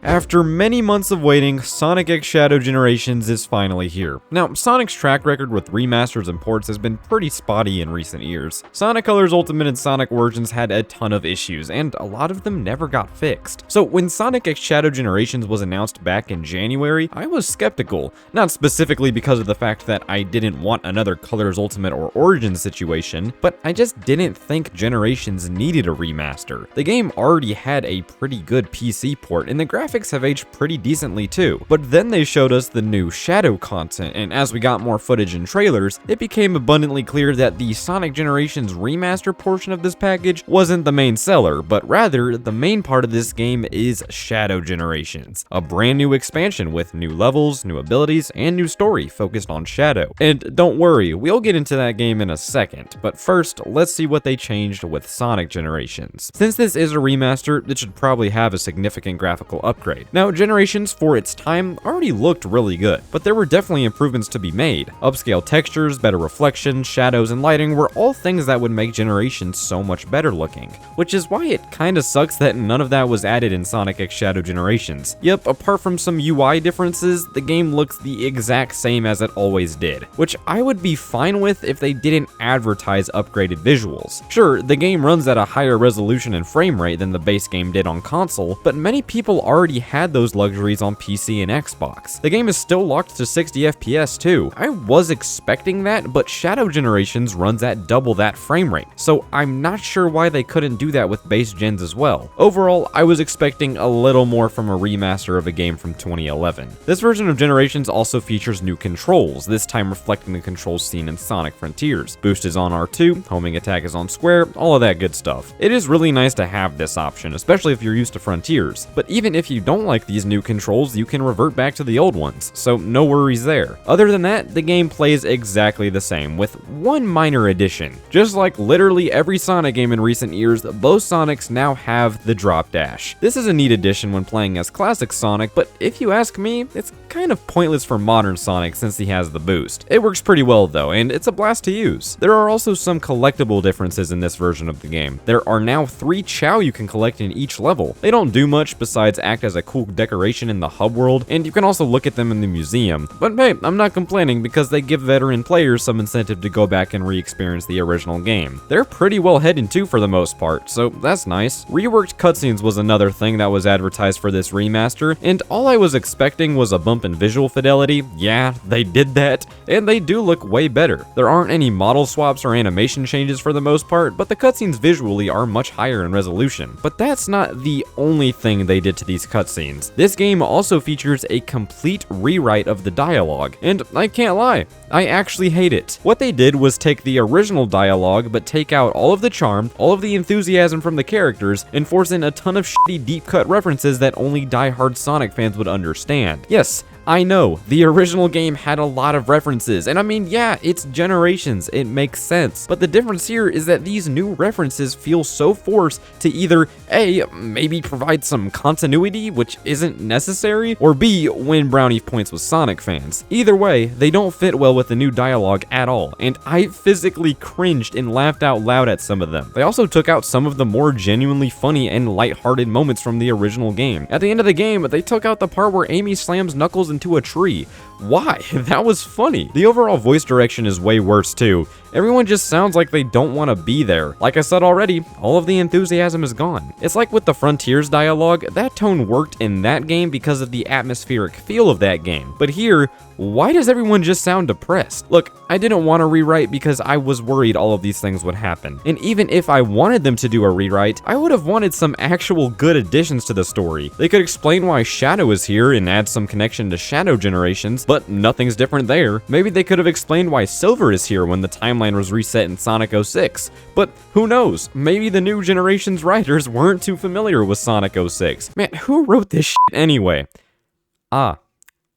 After many months of waiting, Sonic X Shadow Generations is finally here. Now, Sonic's track record with remasters and ports has been pretty spotty in recent years. Sonic Colors Ultimate and Sonic Origins had a ton of issues, and a lot of them never got fixed. So when Sonic X Shadow Generations was announced back in January, I was skeptical. Not specifically because of the fact that I didn't want another Colors Ultimate or Origins situation, but I just didn't think Generations needed a remaster. The game already had a pretty good PC port, and the graphics have aged pretty decently too. But then they showed us the new Shadow content, and as we got more footage and trailers, it became abundantly clear that the Sonic Generations remaster portion of this package wasn't the main seller, but rather the main part of this game is Shadow Generations, a brand new expansion with new levels, new abilities, and new story focused on Shadow. And don't worry, we'll get into that game in a second, but first, let's see what they changed with Sonic Generations. Since this is a remaster, it should probably have a significant graphical upgrade. Now, Generations for its time already looked really good, but there were definitely improvements to be made. Upscale textures, better reflection, shadows, and lighting were all things that would make Generations so much better looking, which is why it kinda sucks that none of that was added in Sonic X Shadow Generations. Yep, apart from some UI differences, the game looks the exact same as it always did, which I would be fine with if they didn't advertise upgraded visuals. Sure, the game runs at a higher resolution and frame rate than the base game did on console, but many people already had those luxuries on PC and Xbox. The game is still locked to 60 FPS too. I was expecting that, but Shadow Generations runs at double that frame rate, so I'm not sure why they couldn't do that with base gens as well. Overall, I was expecting a little more from a remaster of a game from 2011. This version of Generations also features new controls, this time reflecting the controls seen in Sonic Frontiers. Boost is on R2, homing attack is on square, all of that good stuff. It is really nice to have this option, especially if you're used to Frontiers, but even if you don't like these new controls, you can revert back to the old ones, so no worries there. Other than that, the game plays exactly the same, with one minor addition. Just like literally every Sonic game in recent years, both Sonics now have the drop dash. This is a neat addition when playing as classic Sonic, but if you ask me, it's kind of pointless for modern Sonic since he has the boost. It works pretty well though, and it's a blast to use. There are also some collectible differences in this version of the game. There are now 3 Chow you can collect in each level. They don't do much besides act as a cool decoration in the hub world, and you can also look at them in the museum. But hey, I'm not complaining because they give veteran players some incentive to go back and re-experience the original game. They're pretty well hidden too for the most part, so that's nice. Reworked cutscenes was another thing that was advertised for this remaster, and all I was expecting was a bump in visual fidelity. Yeah, they did that, and they do look way better. There aren't any model swaps or animation changes for the most part, but the cutscenes visually are much higher in resolution. But that's not the only thing they did to these cutscenes. This game also features a complete rewrite of the dialogue, and I can't lie, I actually hate it. What they did was take the original dialogue, but take out all of the charm, all of the enthusiasm from the characters, and force in a ton of shitty deep-cut references that only die-hard Sonic fans would understand. Yes, I know, the original game had a lot of references, and I mean, yeah, it's Generations, it makes sense. But the difference here is that these new references feel so forced to either A, maybe provide some continuity, which isn't necessary, or B, win brownie points with Sonic fans. Either way, they don't fit well with the new dialogue at all, and I physically cringed and laughed out loud at some of them. They also took out some of the more genuinely funny and lighthearted moments from the original game. At the end of the game, they took out the part where Amy slams Knuckles into a tree. Why? That was funny. The overall voice direction is way worse too. Everyone just sounds like they don't want to be there. Like I said already, all of the enthusiasm is gone. It's like with the Frontiers dialogue, that tone worked in that game because of the atmospheric feel of that game. But here, why does everyone just sound depressed? Look, I didn't want to rewrite because I was worried all of these things would happen. And even if I wanted them to do a rewrite, I would have wanted some actual good additions to the story. They could explain why Shadow is here and add some connection to Shadow Generations, but nothing's different there. Maybe they could have explained why Silver is here when the timeline was reset in Sonic 06. But who knows? Maybe the new Generations writers weren't too familiar with Sonic 06. Man, who wrote this shit anyway?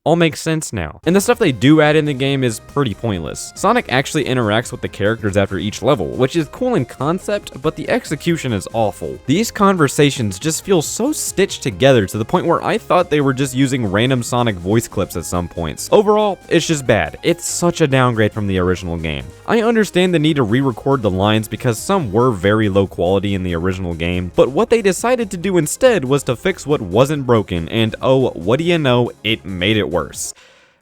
all makes sense now. And the stuff they do add in the game is pretty pointless. Sonic actually interacts with the characters after each level, which is cool in concept, but the execution is awful. These conversations just feel so stitched together to the point where I thought they were just using random Sonic voice clips at some points. Overall, it's just bad. It's such a downgrade from the original game. I understand the need to re-record the lines because some were very low quality in the original game, but what they decided to do instead was to fix what wasn't broken, and oh, what do you know, it made it worse.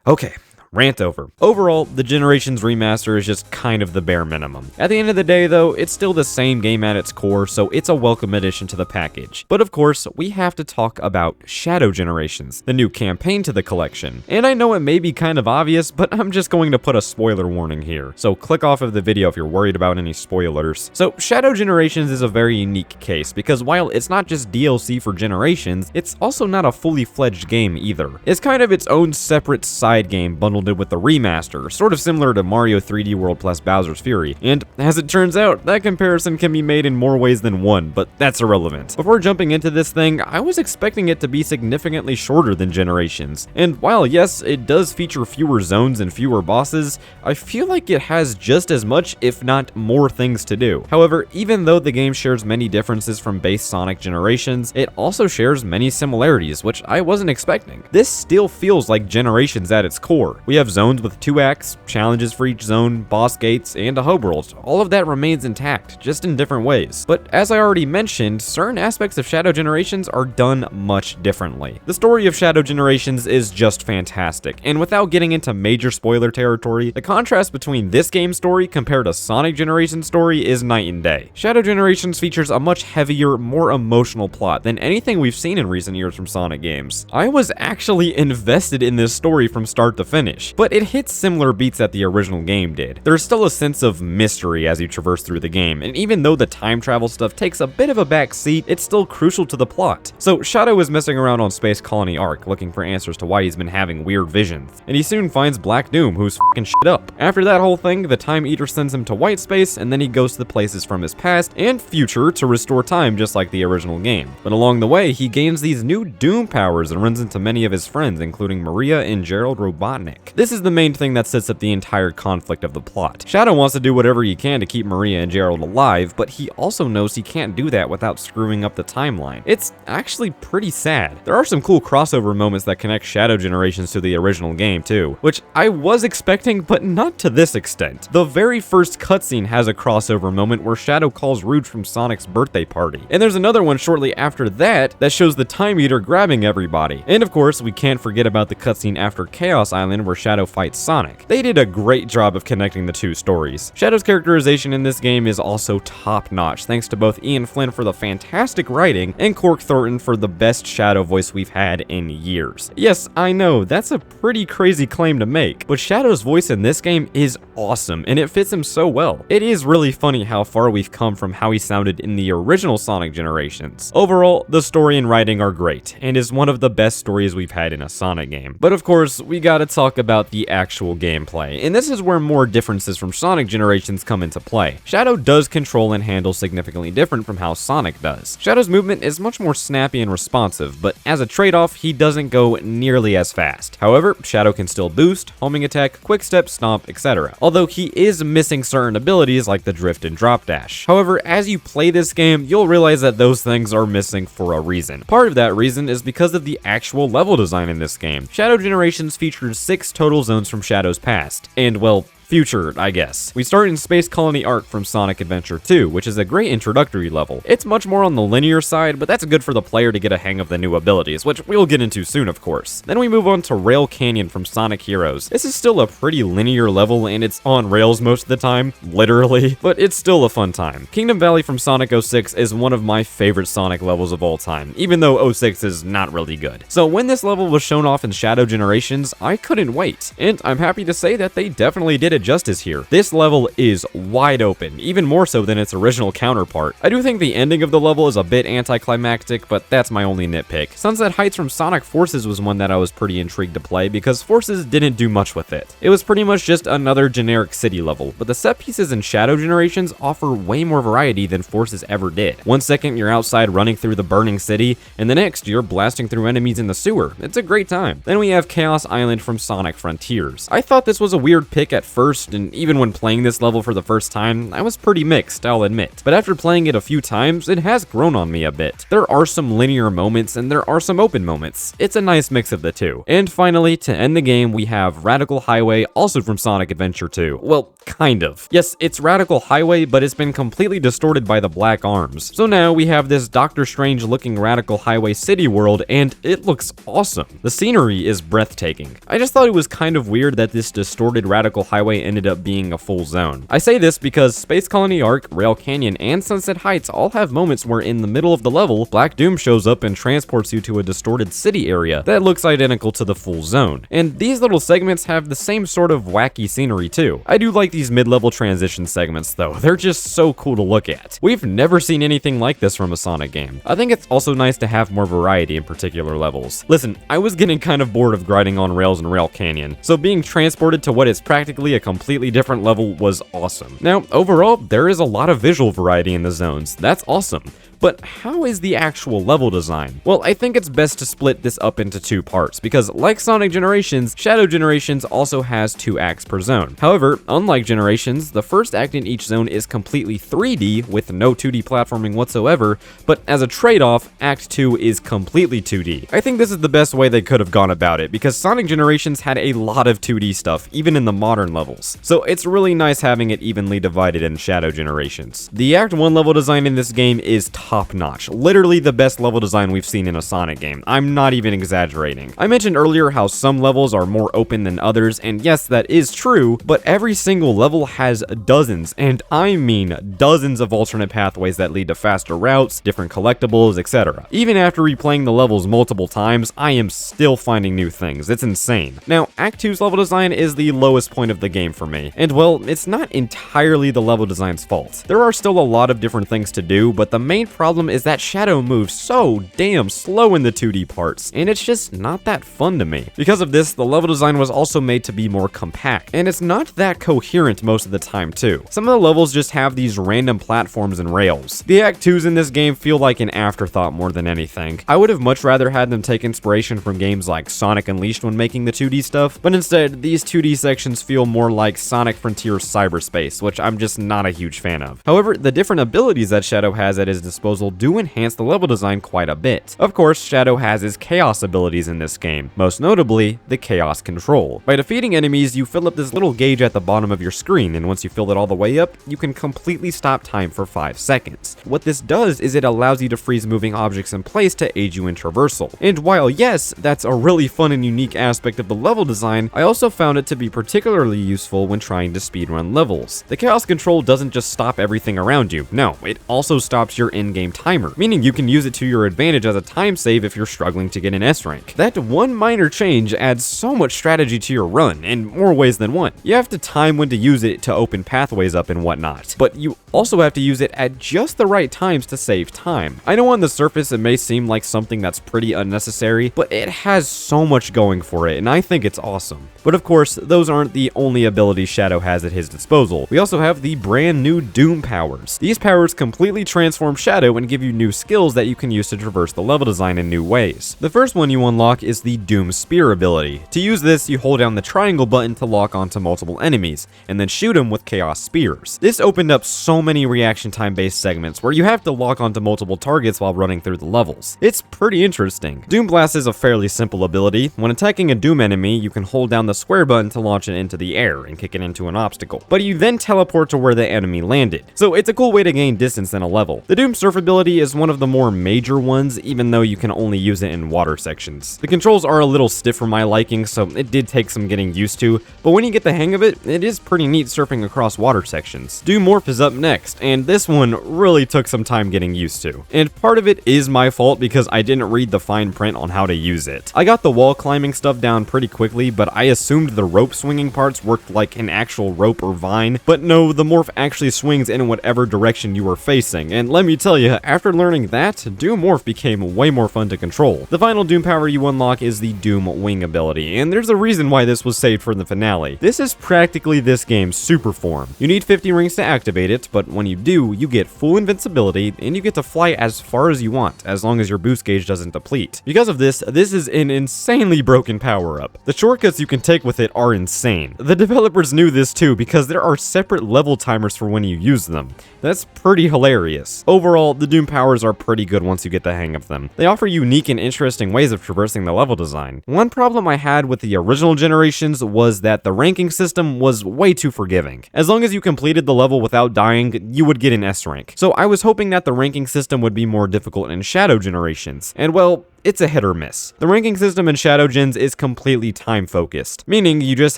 Okay, rant over. Overall, the Generations remaster is just kind of the bare minimum. At the end of the day though, it's still the same game at its core, so it's a welcome addition to the package. But of course, we have to talk about Shadow Generations, the new campaign to the collection. And I know it may be kind of obvious, but I'm just going to put a spoiler warning here. So click off of the video if you're worried about any spoilers. So Shadow Generations is a very unique case, because while it's not just DLC for Generations, it's also not a fully fledged game either. It's kind of its own separate side game bundled in with the remaster, sort of similar to Mario 3D World plus Bowser's Fury. And as it turns out, that comparison can be made in more ways than one, but that's irrelevant. Before jumping into this thing, I was expecting it to be significantly shorter than Generations. And while yes, it does feature fewer zones and fewer bosses, I feel like it has just as much, if not more things to do. However, even though the game shares many differences from base Sonic Generations, it also shares many similarities, which I wasn't expecting. This still feels like Generations at its core. We have zones with 2 acts, challenges for each zone, boss gates, and a hub world. All of that remains intact, just in different ways. But as I already mentioned, certain aspects of Shadow Generations are done much differently. The story of Shadow Generations is just fantastic, and without getting into major spoiler territory, the contrast between this game's story compared to Sonic Generations' story is night and day. Shadow Generations features a much heavier, more emotional plot than anything we've seen in recent years from Sonic games. I was actually invested in this story from start to finish, but it hits similar beats that the original game did. There's still a sense of mystery as you traverse through the game, and even though the time travel stuff takes a bit of a back seat, it's still crucial to the plot. So Shadow is messing around on Space Colony Arc, looking for answers to why he's been having weird visions, and he soon finds Black Doom, who's f***ing shit up. After that whole thing, the Time Eater sends him to White Space, and then he goes to the places from his past and future to restore time just like the original game. But along the way, he gains these new Doom powers and runs into many of his friends, including Maria and Gerald Robotnik. This is the main thing that sets up the entire conflict of the plot. Shadow wants to do whatever he can to keep Maria and Gerald alive, but he also knows he can't do that without screwing up the timeline. It's actually pretty sad. There are some cool crossover moments that connect Shadow Generations to the original game too, which I was expecting, but not to this extent. The very first cutscene has a crossover moment where Shadow calls Rouge from Sonic's birthday party, and there's another one shortly after that that shows the Time Eater grabbing everybody. And of course, we can't forget about the cutscene after Chaos Island where Shadow fights Sonic. They did a great job of connecting the two stories. Shadow's characterization in this game is also top-notch, thanks to both Ian Flynn for the fantastic writing and Cork Thornton for the best Shadow voice we've had in years. Yes, I know, that's a pretty crazy claim to make, but Shadow's voice in this game is awesome, and it fits him so well. It is really funny how far we've come from how he sounded in the original Sonic Generations. Overall, the story and writing are great, and is one of the best stories we've had in a Sonic game. But of course, we gotta talk about the actual gameplay, and this is where more differences from Sonic Generations come into play. Shadow does control and handle significantly different from how Sonic does. Shadow's movement is much more snappy and responsive, but as a trade-off, he doesn't go nearly as fast. However, Shadow can still boost, homing attack, quick step, stomp, etc. Although he is missing certain abilities like the drift and drop dash. However, as you play this game, you'll realize that those things are missing for a reason. Part of that reason is because of the actual level design in this game. Shadow Generations features 6 total zones from Shadow's past, and well, future, I guess. We start in Space Colony Arc from Sonic Adventure 2, which is a great introductory level. It's much more on the linear side, but that's good for the player to get a hang of the new abilities, which we'll get into soon, of course. Then we move on to Rail Canyon from Sonic Heroes. This is still a pretty linear level, and it's on rails most of the time, literally, but it's still a fun time. Kingdom Valley from Sonic 06 is one of my favorite Sonic levels of all time, even though 06 is not really good. So when this level was shown off in Shadow Generations, I couldn't wait, and I'm happy to say that they definitely did it of justice here. This level is wide open, even more so than its original counterpart. I do think the ending of the level is a bit anticlimactic, but that's my only nitpick. Sunset Heights from Sonic Forces was one that I was pretty intrigued to play because Forces didn't do much with it. It was pretty much just another generic city level, but the set pieces in Shadow Generations offer way more variety than Forces ever did. One second you're outside running through the burning city, and the next you're blasting through enemies in the sewer. It's a great time. Then we have Chaos Island from Sonic Frontiers. I thought this was a weird pick at first, and even when playing this level for the first time, I was pretty mixed, I'll admit. But after playing it a few times, it has grown on me a bit. There are some linear moments and there are some open moments. It's a nice mix of the two. And finally, to end the game, we have Radical Highway, also from Sonic Adventure 2. Well, kind of. Yes, it's Radical Highway, but it's been completely distorted by the black arms. So now we have this Doctor Strange looking Radical Highway city world, and it looks awesome. The scenery is breathtaking. I just thought it was kind of weird that this distorted Radical Highway ended up being a full zone. I say this because Space Colony Arc, Rail Canyon, and Sunset Heights all have moments where in the middle of the level, Black Doom shows up and transports you to a distorted city area that looks identical to the full zone. And these little segments have the same sort of wacky scenery too. I do like these mid-level transition segments though, they're just so cool to look at. We've never seen anything like this from a Sonic game. I think it's also nice to have more variety in particular levels. Listen, I was getting kind of bored of grinding on rails in Rail Canyon, so being transported to what is practically a completely different level was awesome. Now, overall, there is a lot of visual variety in the zones. That's awesome. But how is the actual level design? Well, I think it's best to split this up into two parts, because like Sonic Generations, Shadow Generations also has 2 acts per zone. However, unlike Generations, the first act in each zone is completely 3D with no 2D platforming whatsoever, but as a trade-off, Act 2 is completely 2D. I think this is the best way they could have gone about it, because Sonic Generations had a lot of 2D stuff, even in the modern levels. So it's really nice having it evenly divided in Shadow Generations. The Act 1 level design in this game is top-notch. Literally the best level design we've seen in a Sonic game. I'm not even exaggerating. I mentioned earlier how some levels are more open than others, and yes, that is true, but every single level has dozens, and I mean dozens of alternate pathways that lead to faster routes, different collectibles, etc. Even after replaying the levels multiple times, I am still finding new things. It's insane. Now, Act 2's level design is the lowest point of the game for me, and well, it's not entirely the level design's fault. There are still a lot of different things to do, but the main problem is that Shadow moves so damn slow in the 2D parts, and it's just not that fun to me. Because of this, the level design was also made to be more compact, and it's not that coherent most of the time too. Some of the levels just have these random platforms and rails. The Act 2s in this game feel like an afterthought more than anything. I would have much rather had them take inspiration from games like Sonic Unleashed when making the 2D stuff, but instead, these 2D sections feel more like Sonic Frontiers Cyberspace, which I'm just not a huge fan of. However, the different abilities that Shadow has at his disposal do enhance the level design quite a bit. Of course, Shadow has his Chaos abilities in this game, most notably the Chaos Control. By defeating enemies, you fill up this little gauge at the bottom of your screen, and once you fill it all the way up, you can completely stop time for 5 seconds. What this does is it allows you to freeze moving objects in place to aid you in traversal. And while yes, that's a really fun and unique aspect of the level design, I also found it to be particularly useful when trying to speedrun levels. The Chaos Control doesn't just stop everything around you, no, it also stops your in-game timer, meaning you can use it to your advantage as a time save if you're struggling to get an S rank. That one minor change adds so much strategy to your run, in more ways than one. You have to time when to use it to open pathways up and whatnot, but you also have to use it at just the right times to save time. I know on the surface it may seem like something that's pretty unnecessary, but it has so much going for it, and I think it's awesome. But of course, those aren't the only abilities Shadow has at his disposal. We also have the brand new Doom powers. These powers completely transform Shadow and give you new skills that you can use to traverse the level design in new ways. The first one you unlock is the Doom Spear ability. To use this, you hold down the triangle button to lock onto multiple enemies, and then shoot them with Chaos Spears. This opened up so many reaction time based segments where you have to lock onto multiple targets while running through the levels. It's pretty interesting. Doom Blast is a fairly simple ability. When attacking a Doom enemy, you can hold down the square button to launch it into the air and kick it into an obstacle, but you then teleport to where the enemy landed. So it's a cool way to gain distance in a level. The Doom surfability is one of the more major ones, even though you can only use it in water sections. The controls are a little stiff for my liking, so it did take some getting used to, but when you get the hang of it, it is pretty neat surfing across water sections. Doom Morph is up next, and this one really took some time getting used to. And part of it is my fault because I didn't read the fine print on how to use it. I got the wall climbing stuff down pretty quickly, but I assumed the rope swinging parts worked like an actual rope or vine, but no, the morph actually swings in whatever direction you are facing, and let me tell you, after learning that, Doom Morph became way more fun to control. The final Doom power you unlock is the Doom Wing ability, and there's a reason why this was saved for the finale. This is practically this game's super form. You need 50 rings to activate it, but when you do, you get full invincibility, and you get to fly as far as you want, as long as your boost gauge doesn't deplete. Because of this is an insanely broken power-up. The shortcuts you can take with it are insane. The developers knew this too, because there are separate level timers for when you use them. That's pretty hilarious. Overall, the Doom powers are pretty good once you get the hang of them. They offer unique and interesting ways of traversing the level design. One problem I had with the original generations was that the ranking system was way too forgiving. As long as you completed the level without dying, you would get an S rank. So I was hoping that the ranking system would be more difficult in Shadow generations. And well, it's a hit or miss. The ranking system in Shadow Gens is completely time focused, meaning you just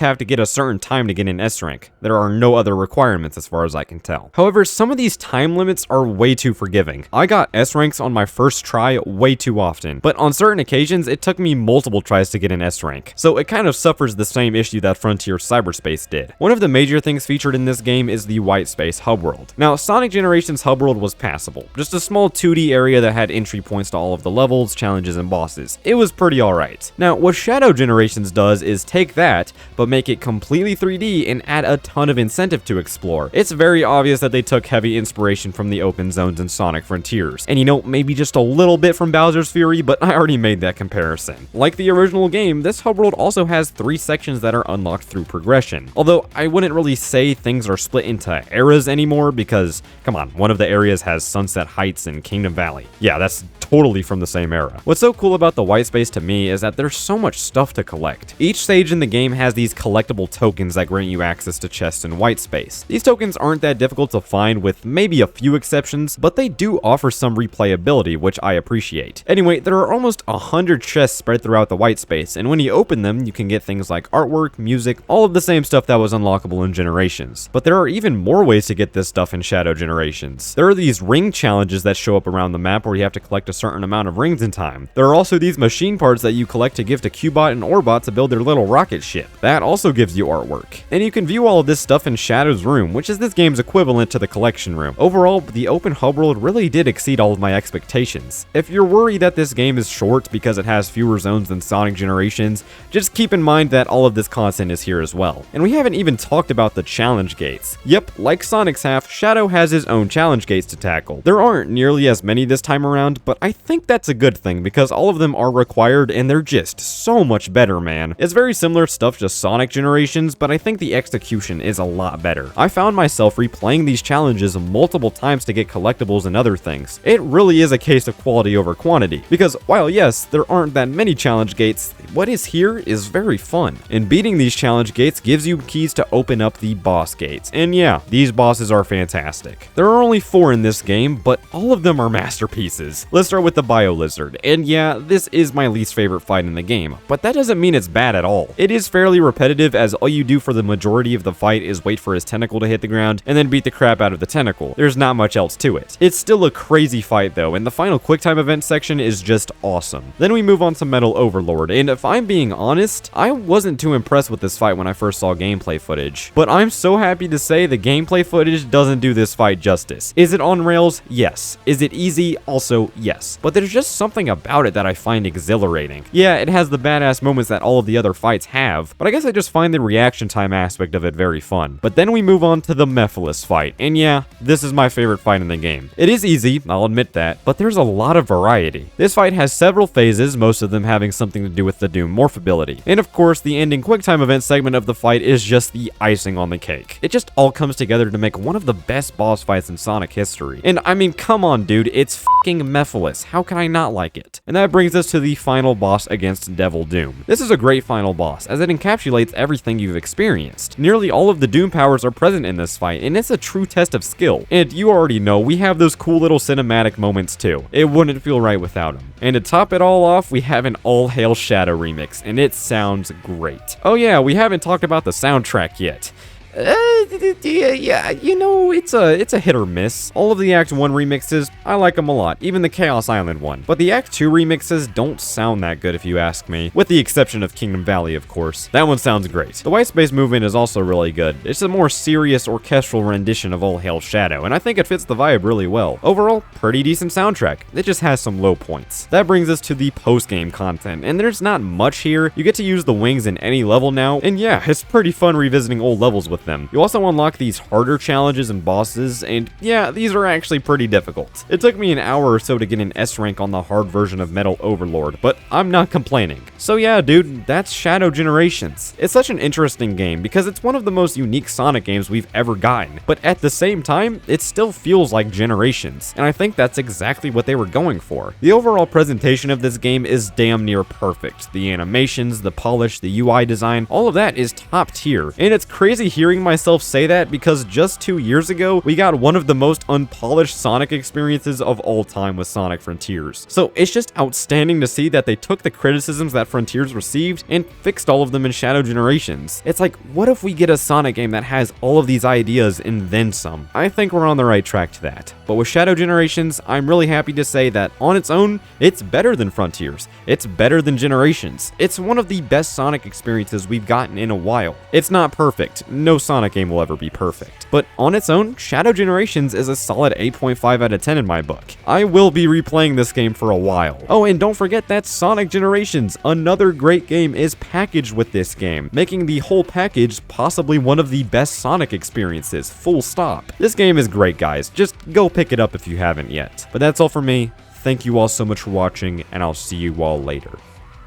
have to get a certain time to get an S rank. There are no other requirements as far as I can tell. However, some of these time limits are way too forgiving. I got S ranks on my first try way too often, but on certain occasions it took me multiple tries to get an S rank, so it kind of suffers the same issue that Frontier Cyberspace did. One of the major things featured in this game is the White Space hub world. Now, Sonic Generations hub world was passable, just a small 2D area that had entry points to all of the levels, challenges, and bosses. It was pretty alright. Now, what Shadow Generations does is take that, but make it completely 3D and add a ton of incentive to explore. It's very obvious that they took heavy inspiration from the open zones in Sonic Frontiers, and you know, maybe just a little bit from Bowser's Fury, but I already made that comparison. Like the original game, this hub world also has 3 sections that are unlocked through progression, although I wouldn't really say things are split into eras anymore because, come on, one of the areas has Sunset Heights and Kingdom Valley. Yeah, that's totally from the same era. What's so cool about the White Space to me is that there's so much stuff to collect. Each stage in the game has these collectible tokens that grant you access to chests in White Space. These tokens aren't that difficult to find with maybe a few exceptions, but they do offer some replayability, which I appreciate. Anyway, there are almost 100 chests spread throughout the White Space, and when you open them, you can get things like artwork, music, all of the same stuff that was unlockable in Generations. But there are even more ways to get this stuff in Shadow Generations. There are these ring challenges that show up around the map where you have to collect a certain amount of rings in time. There are also these machine parts that you collect to give to Cubot and Orbot to build their little rocket ship. That also gives you artwork. And you can view all of this stuff in Shadow's room, which is this game's equivalent to the collection room. Overall, the open hub world really did exceed all of my expectations. If you're worried that this game is short because it has fewer zones than Sonic Generations, just keep in mind that all of this content is here as well. And we haven't even talked about the challenge gates. Yep, like Sonic's half, Shadow has his own challenge gates to tackle. There aren't nearly as many this time around, but I think that's a good thing because all of them are required and they're just so much better, man. It's very similar stuff to Sonic Generations, but I think the execution is a lot better. I found myself replaying these challenges multiple times to get collectibles and other things. It really is a case of quality over quantity, because while yes, there aren't that many challenge gates, what is here is very fun. And beating these challenge gates gives you keys to open up the boss gates, and yeah, these bosses are fantastic. There are only 4 in this game, but all of them are masterpieces. Let's start with the Bio Lizard, and yeah, this is my least favorite fight in the game, but that doesn't mean it's bad at all. It is fairly repetitive, as all you do for the majority of the fight is wait for his tentacle to hit the ground and then beat the crap out of the tentacle. There's not much else to it. It's still a crazy fight though, and the final QuickTime event section is just awesome. Then we move on to Metal Overlord, and if I'm being honest, I wasn't too impressed with this fight when I first saw gameplay footage, but I'm so happy to say the gameplay footage doesn't do this fight justice. Is it on rails? Yes. Is it easy? Also, yes. But there's just something about it that I find exhilarating. Yeah, it has the badass moments that all of the other fights have, but I guess I just find the reaction time aspect of it very fun. But then we move on to the Mephiles fight, and yeah, this is my favorite fight in the game. It is easy, I'll admit that, but there's a lot of variety. This fight has several phases, most of them having something to do with the Doom Morph ability. And of course, the ending QuickTime event segment of the fight is just the icing on the cake. It just all comes together to make one of the best boss fights in Sonic history. And I mean, come on dude, it's f***ing Mephiles. How can I not like it? And that brings us to the final boss against Devil Doom. This is a great final boss, as it encapsulates everything you've experienced. Nearly all of the Doom powers are present in this fight, and it's a true test of skill. And you already know, we have those cool little cinematic moments too. It wouldn't feel right without them. And to top it all off, we have an All Hail Shadow remix, and it sounds great. Oh yeah, we haven't talked about the soundtrack yet. Yeah, you know, it's a hit or miss. All of the Act 1 remixes, I like them a lot, even the Chaos Island one. But the Act 2 remixes don't sound that good if you ask me, with the exception of Kingdom Valley, of course. That one sounds great. The White Space movement is also really good. It's a more serious orchestral rendition of All Hail Shadow, and I think it fits the vibe really well. Overall, pretty decent soundtrack. It just has some low points. That brings us to the post-game content, and there's not much here. You get to use the wings in any level now, and yeah, it's pretty fun revisiting old levels with them. You also unlock these harder challenges and bosses, and yeah, these are actually pretty difficult. It took me an hour or so to get an S rank on the hard version of Metal Overlord, but I'm not complaining. So yeah, dude, that's Shadow Generations. It's such an interesting game because it's one of the most unique Sonic games we've ever gotten, but at the same time, it still feels like Generations, and I think that's exactly what they were going for. The overall presentation of this game is damn near perfect. The animations, the polish, the UI design, all of that is top tier, and it's crazy hearing myself say that because just 2 years ago, we got one of the most unpolished Sonic experiences of all time with Sonic Frontiers. So it's just outstanding to see that they took the criticisms that Frontiers received and fixed all of them in Shadow Generations. It's like, what if we get a Sonic game that has all of these ideas and then some? I think we're on the right track to that. But with Shadow Generations, I'm really happy to say that on its own, it's better than Frontiers. It's better than Generations. It's one of the best Sonic experiences we've gotten in a while. It's not perfect. No Sonic game will ever be perfect. But on its own, Shadow Generations is a solid 8.5 out of 10 in my book. I will be replaying this game for a while. Oh, and don't forget that Sonic Generations, another great game, is packaged with this game, making the whole package possibly one of the best Sonic experiences, full stop. This game is great, guys. Just go pick it up if you haven't yet. But that's all for me. Thank you all so much for watching, and I'll see you all later.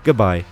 Goodbye.